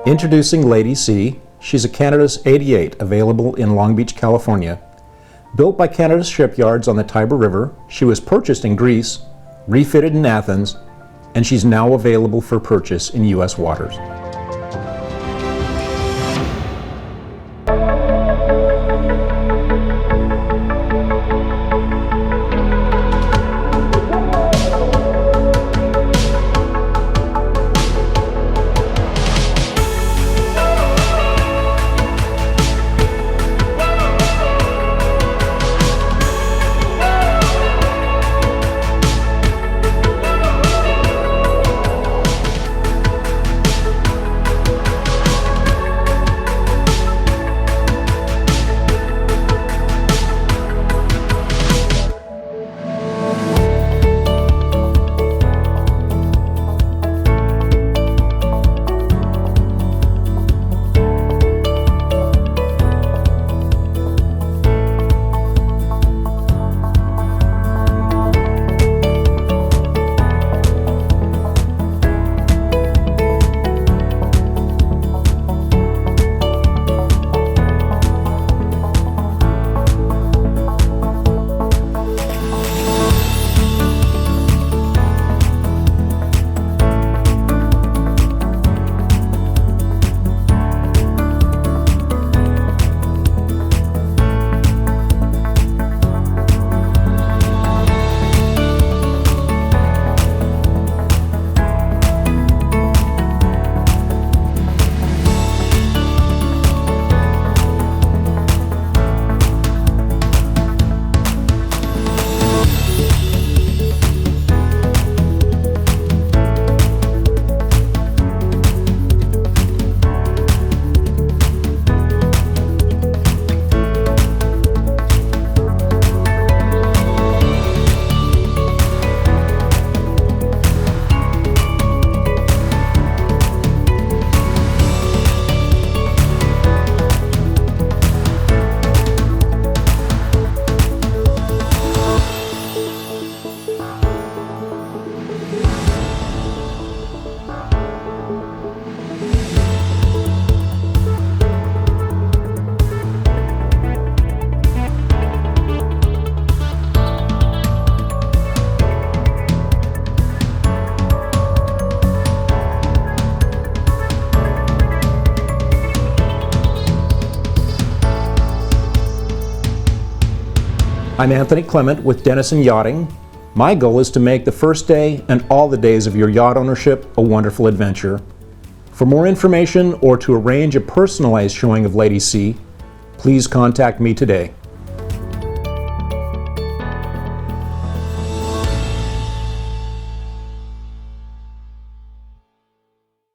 Introducing Lady C. She's a Canada's 88, available in Long Beach, California. Built by Canada's shipyards on the Tiber River, she was purchased in Greece, refitted in Athens, and she's now available for purchase in U.S. waters. I'm Anthony Clement with Denison Yachting. My goal is to make the first day and all the days of your yacht ownership a wonderful adventure. For more information or to arrange a personalized showing of Lady C, please contact me today.